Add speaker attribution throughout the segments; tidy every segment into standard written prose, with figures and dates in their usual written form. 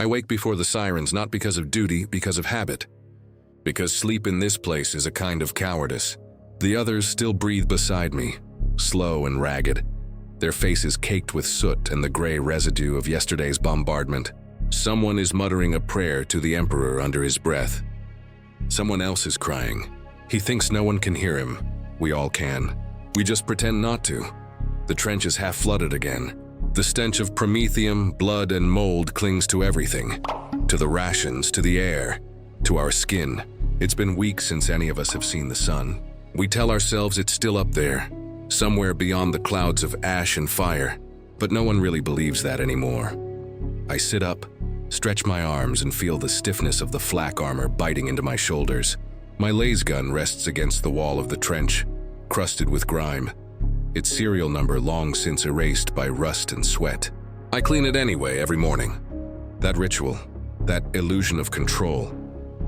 Speaker 1: I wake before the sirens not because of duty, because of habit. Because sleep in this place is a kind of cowardice. The others still breathe beside me, slow and ragged, their faces caked with soot and the gray residue of yesterday's bombardment. Someone is muttering a prayer to the Emperor under his breath. Someone else is crying. He thinks no one can hear him. We all can. We just pretend not to. The trench is half flooded again. The stench of promethium, blood, and mold clings to everything. To the rations, to the air, to our skin. It's been weeks since any of us have seen the sun. We tell ourselves it's still up there, somewhere beyond the clouds of ash and fire, but no one really believes that anymore. I sit up, stretch my arms, and feel the stiffness of the flak armor biting into my shoulders. My laser gun rests against the wall of the trench, crusted with grime, its serial number long since erased by rust and sweat. I clean it anyway every morning. That ritual, that illusion of control,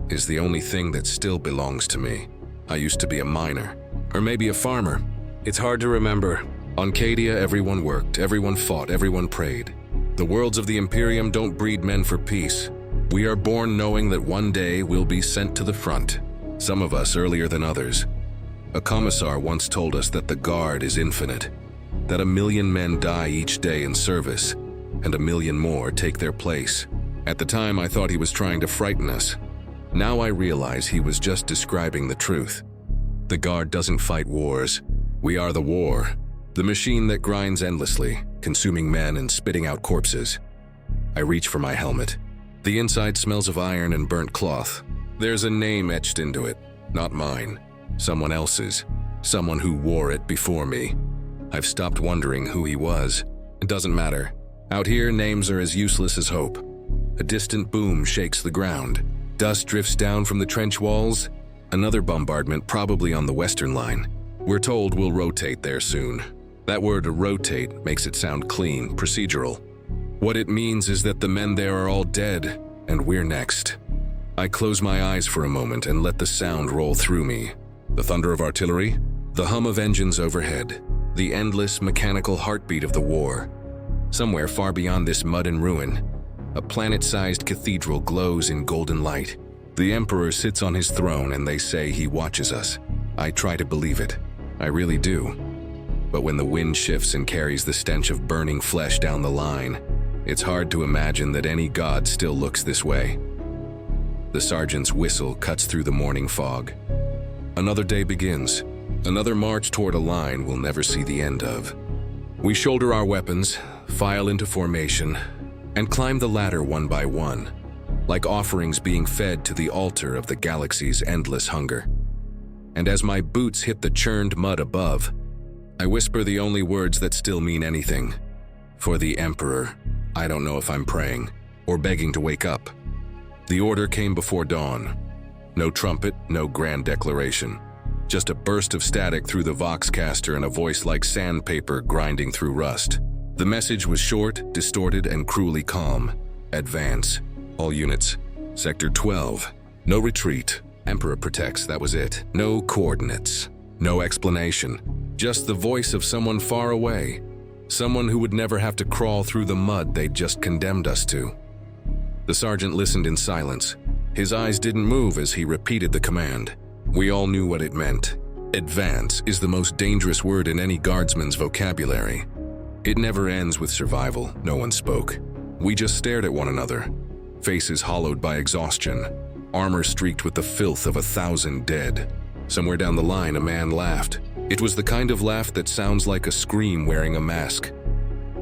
Speaker 1: is the only thing that still belongs to me. I used to be a miner, or maybe a farmer. It's hard to remember. On Cadia, everyone worked, everyone fought, everyone prayed. The worlds of the Imperium don't breed men for peace. We are born knowing that one day we'll be sent to the front, some of us earlier than others. A commissar once told us that the Guard is infinite, that 1 million men die each day in service, and 1 million more take their place. At the time, I thought he was trying to frighten us. Now I realize he was just describing the truth. The Guard doesn't fight wars. We are the war, the machine that grinds endlessly, consuming men and spitting out corpses. I reach for my helmet. The inside smells of iron and burnt cloth. There's a name etched into it, not mine. Someone else's, someone who wore it before me. I've stopped wondering who he was. It doesn't matter. Out here, names are as useless as hope. A distant boom shakes the ground. Dust drifts down from the trench walls. Another bombardment, probably on the western line. We're told we'll rotate there soon. That word, rotate, makes it sound clean, procedural. What it means is that the men there are all dead, and we're next. I close my eyes for a moment and let the sound roll through me. The thunder of artillery, the hum of engines overhead, the endless mechanical heartbeat of the war. Somewhere far beyond this mud and ruin, a planet-sized cathedral glows in golden light. The Emperor sits on his throne and they say he watches us. I try to believe it. I really do. But when the wind shifts and carries the stench of burning flesh down the line, it's hard to imagine that any god still looks this way. The sergeant's whistle cuts through the morning fog. Another day begins, another march toward a line we'll never see the end of. We shoulder our weapons, file into formation, and climb the ladder one by one, like offerings being fed to the altar of the galaxy's endless hunger. And as my boots hit the churned mud above, I whisper the only words that still mean anything. For the Emperor, I don't know if I'm praying or begging to wake up. The order came before dawn. No trumpet, no grand declaration. Just a burst of static through the voxcaster and a voice like sandpaper grinding through rust. The message was short, distorted, and cruelly calm. Advance. All units. Sector 12. No retreat. Emperor protects, that was it. No coordinates. No explanation. Just the voice of someone far away. Someone who would never have to crawl through the mud they'd just condemned us to. The sergeant listened in silence. His eyes didn't move as he repeated the command. We all knew what it meant. Advance is the most dangerous word in any guardsman's vocabulary. It never ends with survival. No one spoke. We just stared at one another, faces hollowed by exhaustion, armor streaked with the filth of 1,000 dead. Somewhere down the line, a man laughed. It was the kind of laugh that sounds like a scream wearing a mask.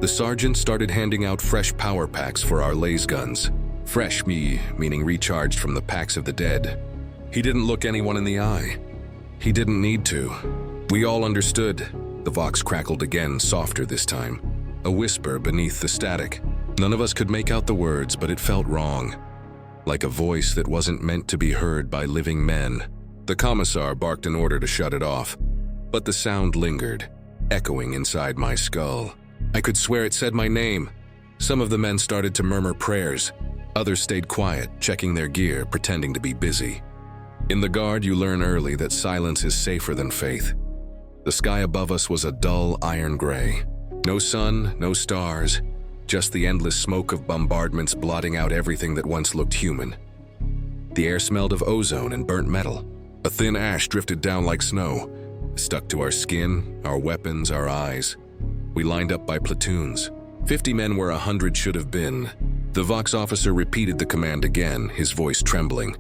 Speaker 1: The sergeant started handing out fresh power packs for our laser guns. Fresh, meaning recharged from the packs of the dead. He didn't look anyone in the eye. He didn't need to. We all understood. The vox crackled again, softer this time. A whisper beneath the static. None of us could make out the words, but it felt wrong. Like a voice that wasn't meant to be heard by living men. The commissar barked an order to shut it off, but the sound lingered, echoing inside my skull. I could swear it said my name. Some of the men started to murmur prayers. Others stayed quiet, checking their gear, pretending to be busy. In the Guard, you learn early that silence is safer than faith. The sky above us was a dull iron gray. No sun, no stars, just the endless smoke of bombardments blotting out everything that once looked human. The air smelled of ozone and burnt metal. A thin ash drifted down like snow, stuck to our skin, our weapons, our eyes. We lined up by platoons. 50 men where 100 should have been. The Vox officer repeated the command again, his voice trembling.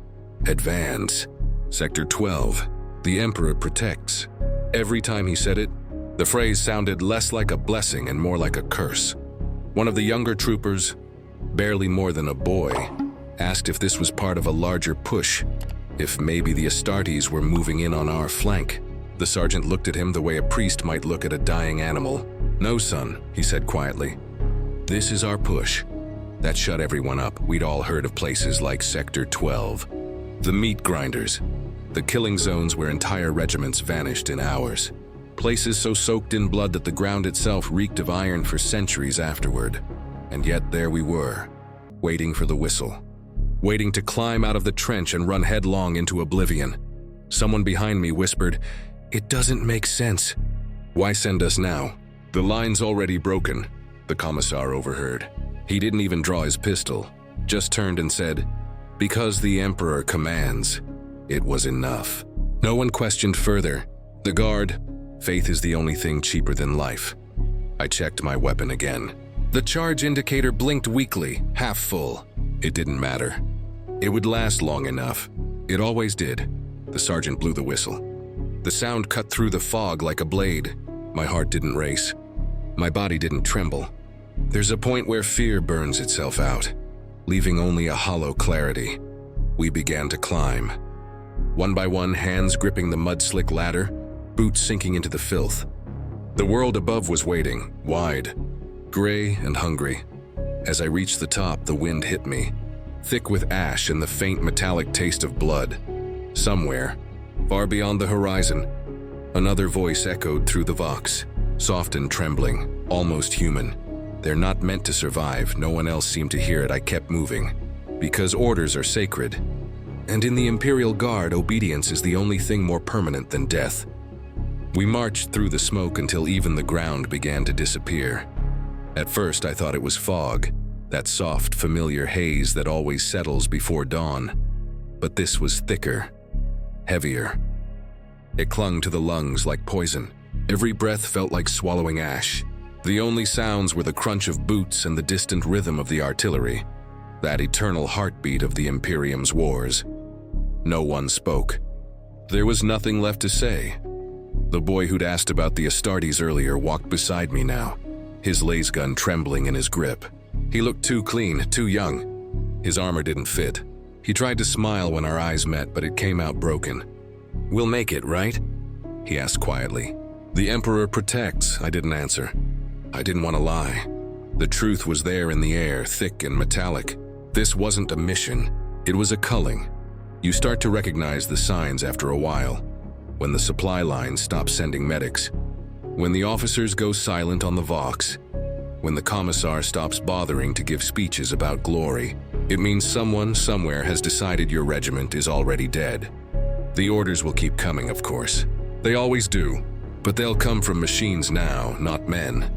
Speaker 1: Advance. Sector 12. The Emperor protects. Every time he said it, the phrase sounded less like a blessing and more like a curse. One of the younger troopers, barely more than a boy, asked if this was part of a larger push, if maybe the Astartes were moving in on our flank. The sergeant looked at him the way a priest might look at a dying animal. No, son, he said quietly. This is our push. That shut everyone up. We'd all heard of places like Sector 12. The meat grinders. The killing zones where entire regiments vanished in hours. Places so soaked in blood that the ground itself reeked of iron for centuries afterward. And yet there we were, waiting for the whistle. Waiting to climb out of the trench and run headlong into oblivion. Someone behind me whispered, "It doesn't make sense." "Why send us now?" "The line's already broken," the commissar overheard. He didn't even draw his pistol, just turned and said, "Because the Emperor commands." It was enough. No one questioned further. The guard, faith is the only thing cheaper than life. I checked my weapon again. The charge indicator blinked weakly, half full. It didn't matter. It would last long enough. It always did. The sergeant blew the whistle. The sound cut through the fog like a blade. My heart didn't race. My body didn't tremble. There's a point where fear burns itself out, leaving only a hollow clarity. We began to climb. One by one, hands gripping the mud-slick ladder, boots sinking into the filth. The world above was waiting, wide, gray and hungry. As I reached the top, the wind hit me, thick with ash and the faint metallic taste of blood. Somewhere, far beyond the horizon, another voice echoed through the Vox, soft and trembling, almost human. They're not meant to survive. No one else seemed to hear it. I kept moving, because orders are sacred. And in the Imperial Guard, obedience is the only thing more permanent than death. We marched through the smoke until even the ground began to disappear. At first, I thought it was fog, that soft, familiar haze that always settles before dawn. But this was thicker, heavier. It clung to the lungs like poison. Every breath felt like swallowing ash. The only sounds were the crunch of boots and the distant rhythm of the artillery, that eternal heartbeat of the Imperium's wars. No one spoke. There was nothing left to say. The boy who'd asked about the Astartes earlier walked beside me now, his laser gun trembling in his grip. He looked too clean, too young. His armor didn't fit. He tried to smile when our eyes met, but it came out broken. "We'll make it, right?" he asked quietly. "The Emperor protects," I didn't answer. I didn't want to lie. The truth was there in the air, thick and metallic. This wasn't a mission. It was a culling. You start to recognize the signs after a while. When the supply lines stop sending medics. When the officers go silent on the Vox. When the commissar stops bothering to give speeches about glory. It means someone somewhere has decided your regiment is already dead. The orders will keep coming, of course. They always do. But they'll come from machines now, not men.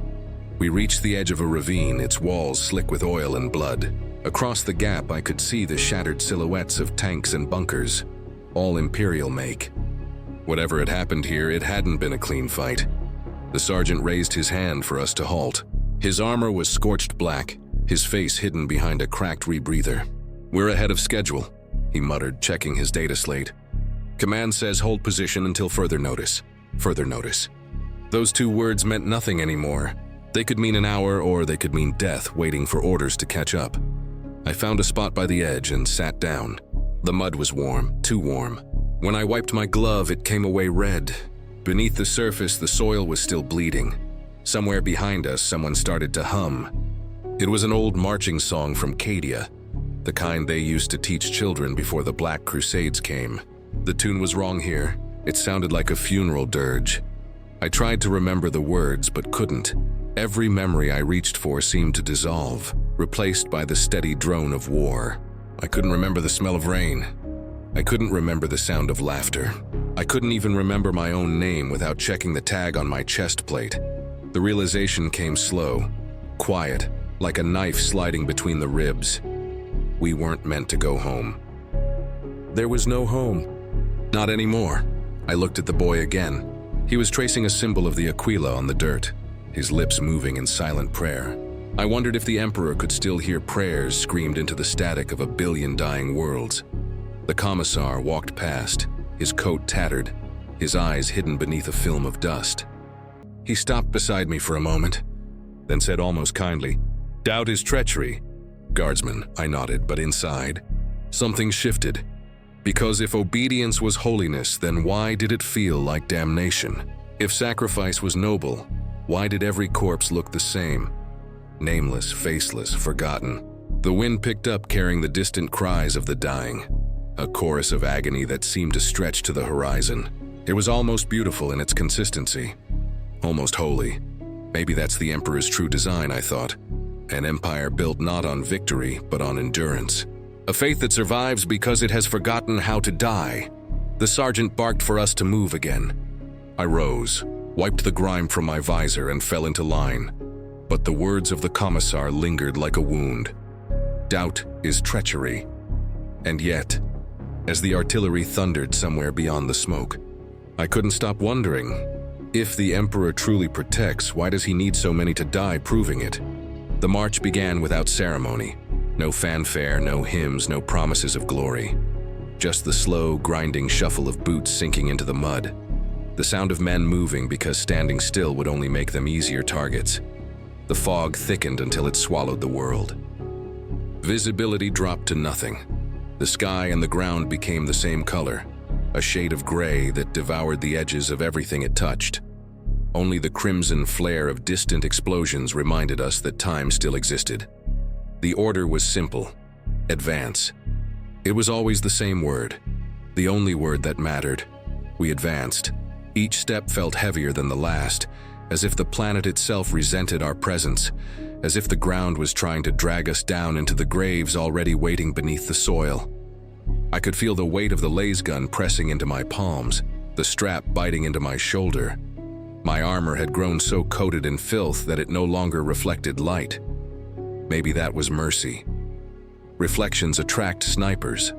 Speaker 1: We reached the edge of a ravine, its walls slick with oil and blood. Across the gap, I could see the shattered silhouettes of tanks and bunkers, all Imperial make. Whatever had happened here, it hadn't been a clean fight. The sergeant raised his hand for us to halt. His armor was scorched black, his face hidden behind a cracked rebreather. "We're ahead of schedule," he muttered, checking his data slate. "Command says hold position until further notice." Further notice. Those two words meant nothing anymore. They could mean an hour or they could mean death waiting for orders to catch up. I found a spot by the edge and sat down. The mud was warm, too warm. When I wiped my glove, it came away red. Beneath the surface, the soil was still bleeding. Somewhere behind us, someone started to hum. It was an old marching song from Cadia, the kind they used to teach children before the Black Crusades came. The tune was wrong here. It sounded like a funeral dirge. I tried to remember the words, but couldn't. Every memory I reached for seemed to dissolve, replaced by the steady drone of war. I couldn't remember the smell of rain. I couldn't remember the sound of laughter. I couldn't even remember my own name without checking the tag on my chest plate. The realization came slow, quiet, like a knife sliding between the ribs. We weren't meant to go home. There was no home. Not anymore. I looked at the boy again. He was tracing a symbol of the Aquila on the dirt, his lips moving in silent prayer. I wondered if the Emperor could still hear prayers screamed into the static of a billion dying worlds. The Commissar walked past, his coat tattered, his eyes hidden beneath a film of dust. He stopped beside me for a moment, then said almost kindly, "Doubt is treachery." "Guardsman," I nodded, but inside, something shifted. Because if obedience was holiness, then why did it feel like damnation? If sacrifice was noble, why did every corpse look the same? Nameless, faceless, forgotten. The wind picked up, carrying the distant cries of the dying, a chorus of agony that seemed to stretch to the horizon. It was almost beautiful in its consistency, almost holy. Maybe that's the Emperor's true design, I thought. An empire built not on victory, but on endurance. A faith that survives because it has forgotten how to die. The sergeant barked for us to move again. I rose, wiped the grime from my visor, and fell into line. But the words of the Commissar lingered like a wound. Doubt is treachery. And yet, as the artillery thundered somewhere beyond the smoke, I couldn't stop wondering, if the Emperor truly protects, why does he need so many to die proving it? The march began without ceremony. No fanfare, no hymns, no promises of glory. Just the slow, grinding shuffle of boots sinking into the mud. The sound of men moving because standing still would only make them easier targets. The fog thickened until it swallowed the world. Visibility dropped to nothing. The sky and the ground became the same color, a shade of gray that devoured the edges of everything it touched. Only the crimson flare of distant explosions reminded us that time still existed. The order was simple: advance. It was always the same word, the only word that mattered. We advanced. Each step felt heavier than the last, as if the planet itself resented our presence, as if the ground was trying to drag us down into the graves already waiting beneath the soil. I could feel the weight of the laser gun pressing into my palms, the strap biting into my shoulder. My armor had grown so coated in filth that it no longer reflected light. Maybe that was mercy. Reflections attract snipers.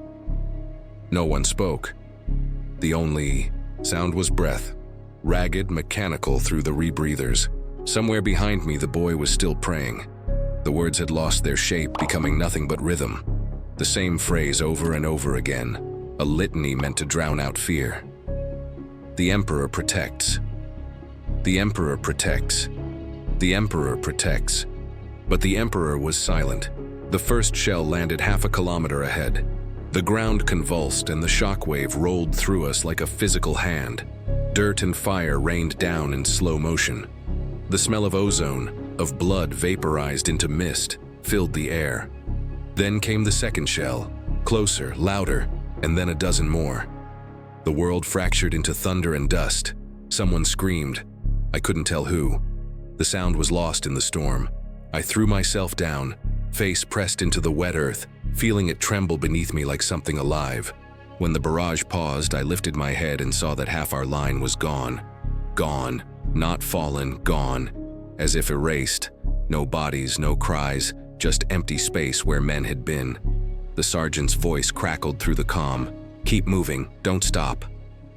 Speaker 1: No one spoke. The only sound was breath, ragged, mechanical through the rebreathers. Somewhere behind me, the boy was still praying. The words had lost their shape, becoming nothing but rhythm. The same phrase over and over again, a litany meant to drown out fear. The Emperor protects. The Emperor protects. The Emperor protects. But the Emperor was silent. The first shell landed half a kilometer ahead. The ground convulsed and the shockwave rolled through us like a physical hand. Dirt and fire rained down in slow motion. The smell of ozone, of blood vaporized into mist, filled the air. Then came the second shell, closer, louder, and then a dozen more. The world fractured into thunder and dust. Someone screamed. I couldn't tell who. The sound was lost in the storm. I threw myself down, face pressed into the wet earth, feeling it tremble beneath me like something alive. When the barrage paused, I lifted my head and saw that half our line was gone. Gone, not fallen, gone, as if erased. No bodies, no cries, just empty space where men had been. The sergeant's voice crackled through the comm. "Keep moving, don't stop."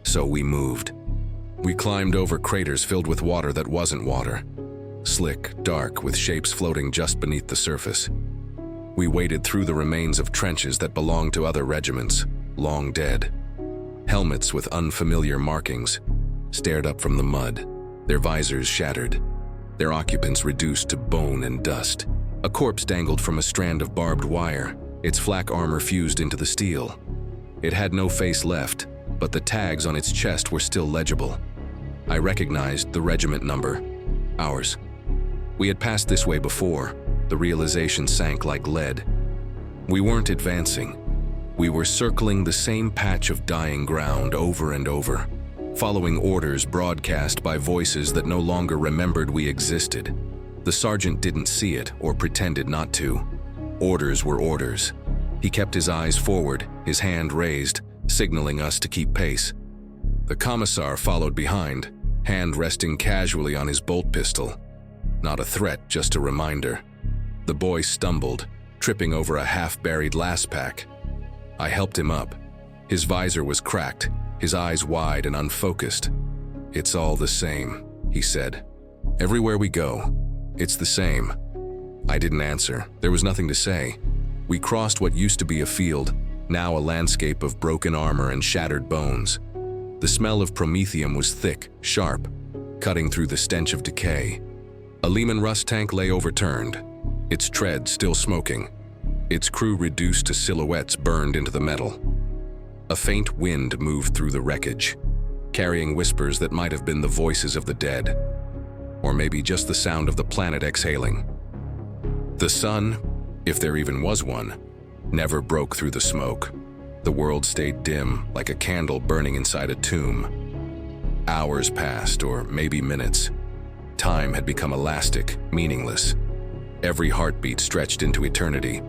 Speaker 1: So we moved. We climbed over craters filled with water that wasn't water. Slick, dark, with shapes floating just beneath the surface. We waded through the remains of trenches that belonged to other regiments, long dead. Helmets with unfamiliar markings stared up from the mud, their visors shattered, their occupants reduced to bone and dust. A corpse dangled from a strand of barbed wire, its flak armor fused into the steel. It had no face left, but the tags on its chest were still legible. I recognized the regiment number, ours. We had passed this way before. The realization sank like lead. We weren't advancing. We were circling the same patch of dying ground over and over, following orders broadcast by voices that no longer remembered we existed. The sergeant didn't see it or pretended not to. Orders were orders. He kept his eyes forward, his hand raised, signaling us to keep pace. The Commissar followed behind, hand resting casually on his bolt pistol. Not a threat, just a reminder. The boy stumbled, tripping over a half-buried last pack. I helped him up. His visor was cracked, his eyes wide and unfocused. "It's all the same," he said. "Everywhere we go, it's the same." I didn't answer. There was nothing to say. We crossed what used to be a field, now a landscape of broken armor and shattered bones. The smell of promethium was thick, sharp, cutting through the stench of decay. A Lehman Russ tank lay overturned, its tread still smoking, its crew reduced to silhouettes burned into the metal. A faint wind moved through the wreckage, carrying whispers that might have been the voices of the dead, or maybe just the sound of the planet exhaling. The sun, if there even was one, never broke through the smoke. The world stayed dim, like a candle burning inside a tomb. Hours passed, or maybe minutes. Time had become elastic, meaningless. Every heartbeat stretched into eternity.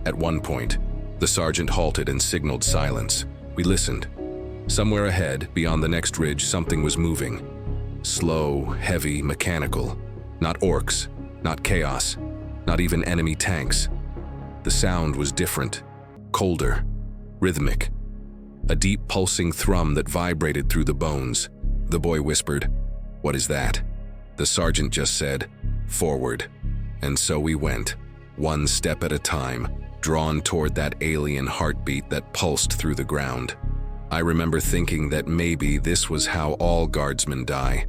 Speaker 1: At one point, the sergeant halted and signaled silence. We listened. Somewhere ahead, beyond the next ridge, something was moving. Slow, heavy, mechanical. Not orcs, not chaos, not even enemy tanks. The sound was different, colder, rhythmic. A deep pulsing thrum that vibrated through the bones. The boy whispered, "What is that?" The sergeant just said, "Forward." And so we went, one step at a time, drawn toward that alien heartbeat that pulsed through the ground. I remember thinking that maybe this was how all guardsmen die.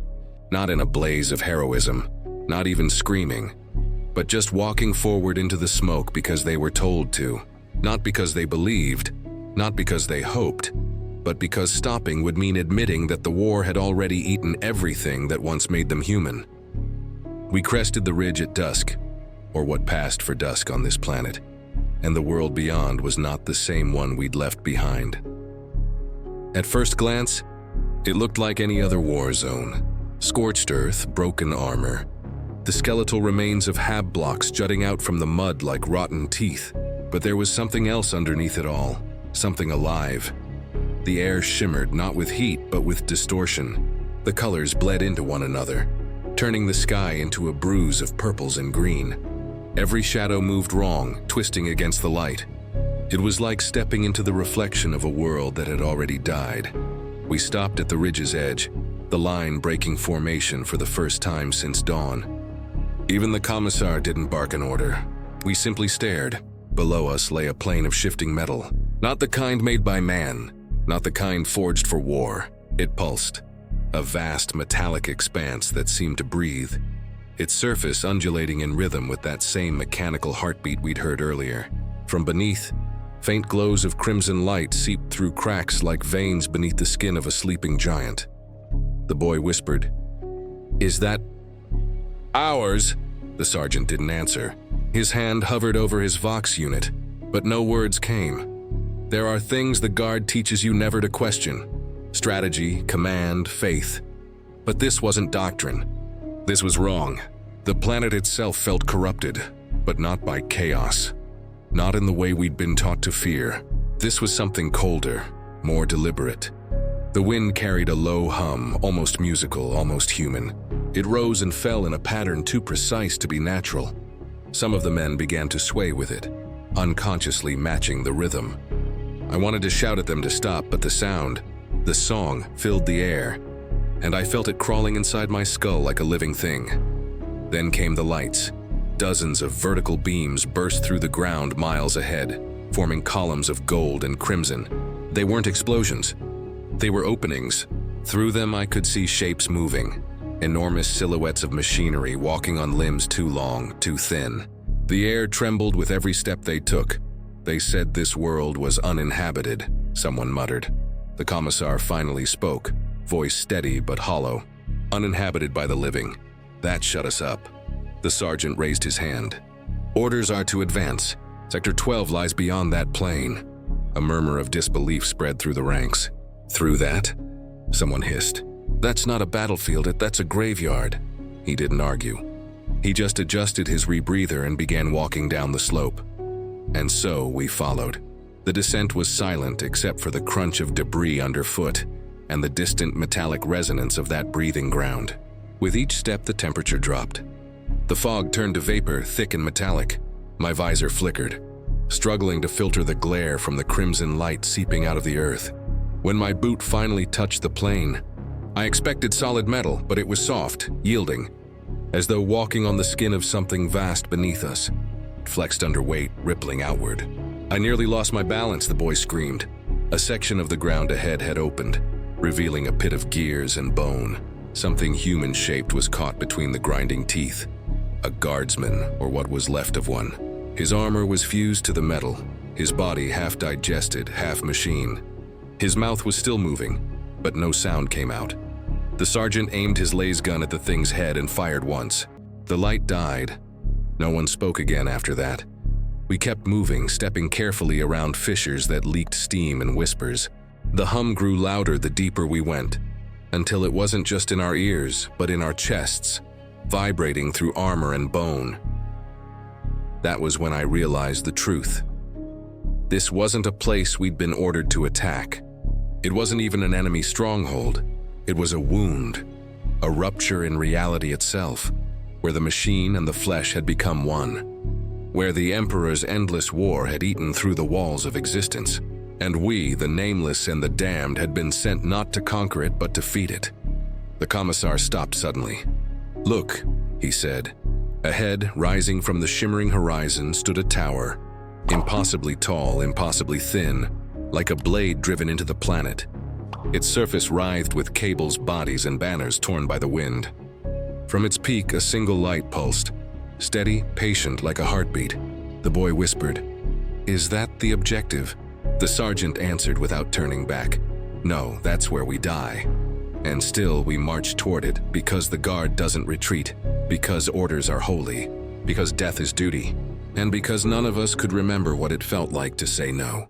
Speaker 1: Not in a blaze of heroism, not even screaming, but just walking forward into the smoke because they were told to. Not because they believed, not because they hoped, but because stopping would mean admitting that the war had already eaten everything that once made them human. We crested the ridge at dusk, or what passed for dusk on this planet, and the world beyond was not the same one we'd left behind. At first glance, it looked like any other war zone. Scorched earth, broken armor, the skeletal remains of hab blocks jutting out from the mud like rotten teeth. But there was something else underneath it all, something alive. The air shimmered, not with heat, but with distortion. The colors bled into one another, turning the sky into a bruise of purples and green. Every shadow moved wrong, twisting against the light. It was like stepping into the reflection of a world that had already died. We stopped at the ridge's edge, the line breaking formation for the first time since dawn. Even the commissar didn't bark an order. We simply stared. Below us lay a plain of shifting metal, not the kind made by man, not the kind forged for war. It pulsed, a vast metallic expanse that seemed to breathe, its surface undulating in rhythm with that same mechanical heartbeat we'd heard earlier. From beneath, faint glows of crimson light seeped through cracks like veins beneath the skin of a sleeping giant. The boy whispered, "Is that ours?" The sergeant didn't answer. His hand hovered over his Vox unit, but no words came. There are things the Guard teaches you never to question. Strategy, command, faith. But this wasn't doctrine. This was wrong. The planet itself felt corrupted, but not by chaos. Not in the way we'd been taught to fear. This was something colder, more deliberate. The wind carried a low hum, almost musical, almost human. It rose and fell in a pattern too precise to be natural. Some of the men began to sway with it, unconsciously matching the rhythm. I wanted to shout at them to stop, but the sound, the song, filled the air, and I felt it crawling inside my skull like a living thing. Then came the lights. Dozens of vertical beams burst through the ground miles ahead, forming columns of gold and crimson. They weren't explosions. They were openings. Through them I could see shapes moving. Enormous silhouettes of machinery walking on limbs too long, too thin. The air trembled with every step they took. They said this world was uninhabited, someone muttered. The commissar finally spoke, voice steady but hollow. Uninhabited by the living. That shut us up. The sergeant raised his hand. Orders are to advance. Sector 12 lies beyond that plain. A murmur of disbelief spread through the ranks. Through that? Someone hissed. That's not a battlefield, that's a graveyard. He didn't argue. He just adjusted his rebreather and began walking down the slope. And so we followed. The descent was silent except for the crunch of debris underfoot and the distant metallic resonance of that breathing ground. With each step, the temperature dropped. The fog turned to vapor, thick and metallic. My visor flickered, struggling to filter the glare from the crimson light seeping out of the earth. When my boot finally touched the plane, I expected solid metal, but it was soft, yielding, as though walking on the skin of something vast beneath us. It flexed under weight, rippling outward. I nearly lost my balance, the boy screamed. A section of the ground ahead had opened, revealing a pit of gears and bone. Something human-shaped was caught between the grinding teeth. A guardsman, or what was left of one. His armor was fused to the metal, his body half digested, half machine. His mouth was still moving, but no sound came out. The sergeant aimed his laser gun at the thing's head and fired once. The light died. No one spoke again after that. We kept moving, stepping carefully around fissures that leaked steam and whispers. The hum grew louder the deeper we went, until it wasn't just in our ears, but in our chests, vibrating through armor and bone. That was when I realized the truth. This wasn't a place we'd been ordered to attack. It wasn't even an enemy stronghold. It was a wound, a rupture in reality itself, where the machine and the flesh had become one, where the Emperor's endless war had eaten through the walls of existence, and we, the nameless and the damned, had been sent not to conquer it but to feed it. The commissar stopped suddenly. "Look," he said. Ahead, rising from the shimmering horizon, stood a tower, impossibly tall, impossibly thin, like a blade driven into the planet. Its surface writhed with cables, bodies, and banners torn by the wind. From its peak, a single light pulsed, steady, patient, like a heartbeat. The boy whispered, "Is that the objective?" The sergeant answered without turning back, "No, that's where we die." And still we marched toward it, because the guard doesn't retreat, because orders are holy, because death is duty, and because none of us could remember what it felt like to say no.